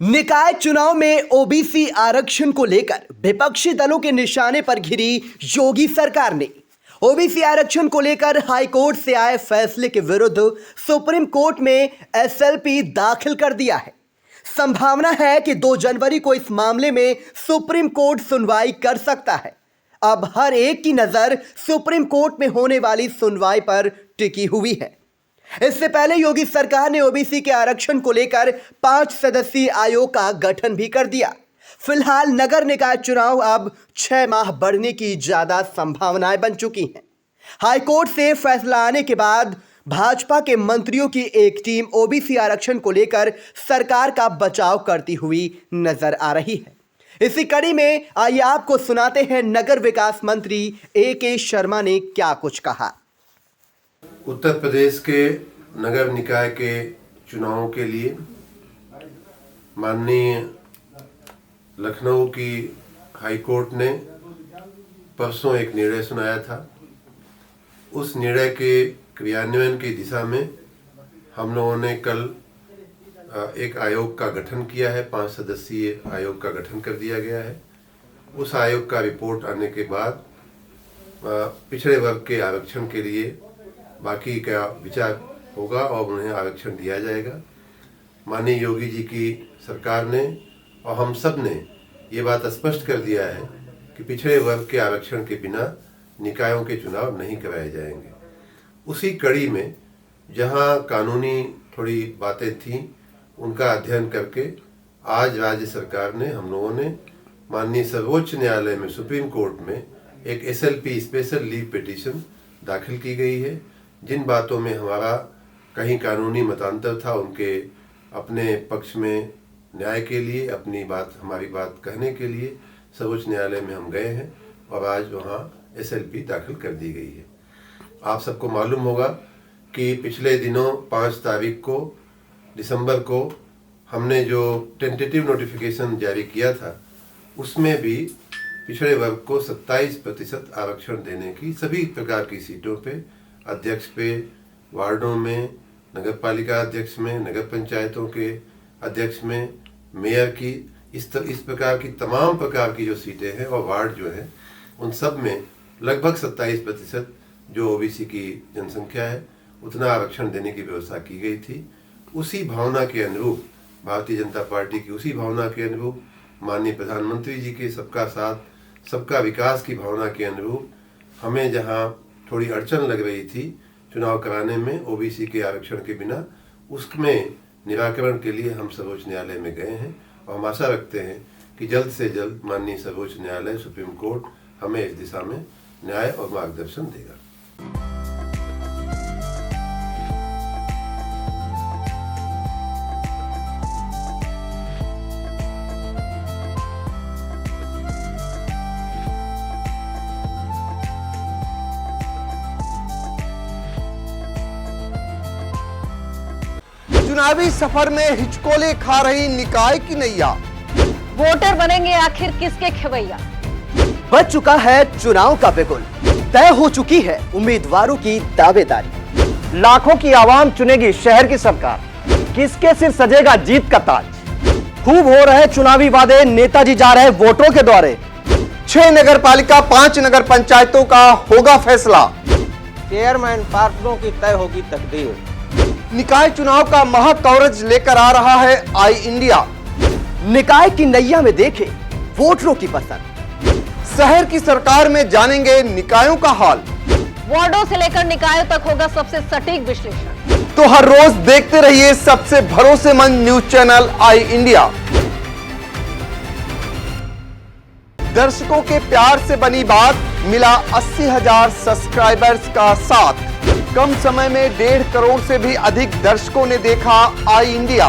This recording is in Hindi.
निकाय चुनाव में ओबीसी आरक्षण को लेकर विपक्षी दलों के निशाने पर घिरी योगी सरकार ने ओबीसी आरक्षण को लेकर हाईकोर्ट से आए फैसले के विरुद्ध सुप्रीम कोर्ट में एसएलपी दाखिल कर दिया है। संभावना है कि 2 जनवरी को इस मामले में सुप्रीम कोर्ट सुनवाई कर सकता है। अब हर एक की नजर सुप्रीम कोर्ट में होने वाली सुनवाई पर टिकी हुई है। इससे पहले योगी सरकार ने ओबीसी के आरक्षण को लेकर 5 सदस्यीय आयोग का गठन भी कर दिया। फिलहाल नगर निकाय चुनाव अब 6 माह बढ़ने की ज्यादा संभावनाएं बन चुकी हैं। हाईकोर्ट से फैसला आने के बाद भाजपा के मंत्रियों की एक टीम ओबीसी आरक्षण को लेकर सरकार का बचाव करती हुई नजर आ रही है। इसी कड़ी में आइए आपको सुनाते हैं नगर विकास मंत्री AK शर्मा ने क्या कुछ कहा। उत्तर प्रदेश के नगर निकाय के चुनावों के लिए माननीय लखनऊ की हाई कोर्ट ने परसों एक निर्णय सुनाया था। उस निर्णय के क्रियान्वयन की दिशा में हम लोगों ने कल एक आयोग का गठन किया है। 5 सदस्यीय आयोग का गठन कर दिया गया है। उस आयोग का रिपोर्ट आने के बाद पिछड़े वर्ग के आरक्षण के लिए बाकी का विचार होगा और उन्हें आरक्षण दिया जाएगा। माननीय योगी जी की सरकार ने और हम सब ने ये बात स्पष्ट कर दिया है कि पिछड़े वर्ग के आरक्षण के बिना निकायों के चुनाव नहीं कराए जाएंगे। उसी कड़ी में जहां कानूनी थोड़ी बातें थीं उनका अध्ययन करके आज राज्य सरकार ने हम लोगों ने माननीय सर्वोच्च न्यायालय में सुप्रीम कोर्ट में एक SLP स्पेशल लीव पिटीशन दाखिल की गई है। जिन बातों में हमारा कहीं कानूनी मतांतर था उनके अपने पक्ष में न्याय के लिए हमारी बात कहने के लिए सर्वोच्च न्यायालय में हम गए हैं और आज वहाँ SLP दाखिल कर दी गई है। आप सबको मालूम होगा कि पिछले दिनों 5 तारीख को दिसंबर को हमने जो टेंटेटिव नोटिफिकेशन जारी किया था उसमें भी पिछड़े वर्ग को 27% आरक्षण देने की सभी प्रकार की सीटों पे, अध्यक्ष पे, वार्डों में, नगर पालिका अध्यक्ष में, नगर पंचायतों के अध्यक्ष में, मेयर की इस प्रकार की तमाम प्रकार की जो सीटें हैं और वार्ड जो है उन सब में लगभग 27% जो ओबीसी की जनसंख्या है उतना आरक्षण देने की व्यवस्था की गई थी। उसी भावना के अनुरूप भारतीय जनता पार्टी की उसी भावना के अनुरूप माननीय प्रधानमंत्री जी के सबका साथ सबका विकास की भावना के अनुरूप हमें जहां थोड़ी अड़चन लग रही थी चुनाव कराने में ओबीसी के आरक्षण के बिना, उसमें निराकरण के लिए हम सर्वोच्च न्यायालय में गए हैं और हम आशा रखते हैं कि जल्द से जल्द माननीय सर्वोच्च न्यायालय सुप्रीम कोर्ट हमें इस दिशा में न्याय और मार्गदर्शन देगा। चुनावी सफर में हिचकोले खा रही निकाय की नैया। वोटर बनेंगे आखिर किसके खवैया। बच चुका है चुनाव का बिगुल, तय हो चुकी है उम्मीदवारों की दावेदारी। लाखों की आवाम चुनेगी शहर की सरकार, किसके सिर सजेगा जीत का ताज। खूब हो रहे चुनावी वादे, नेताजी जा रहे वोटरों के द्वारे। 6 नगर पालिका 5 नगर पंचायतों का होगा फैसला। चेयरमैन पार्षदों की तय होगी तकदीर। निकाय चुनाव का महा कवरेज लेकर आ रहा है आई इंडिया। निकाय की नैया में देखे वोटरों की पसंद। शहर की सरकार में जानेंगे निकायों का हाल। वार्डों से लेकर निकायों तक होगा सबसे सटीक विश्लेषण। तो हर रोज देखते रहिए सबसे भरोसेमंद न्यूज चैनल आई इंडिया। दर्शकों के प्यार से बनी बात, मिला 80,000 सब्सक्राइबर्स का साथ। कम समय में 1.5 करोड़ से भी अधिक दर्शकों ने देखा आई इंडिया।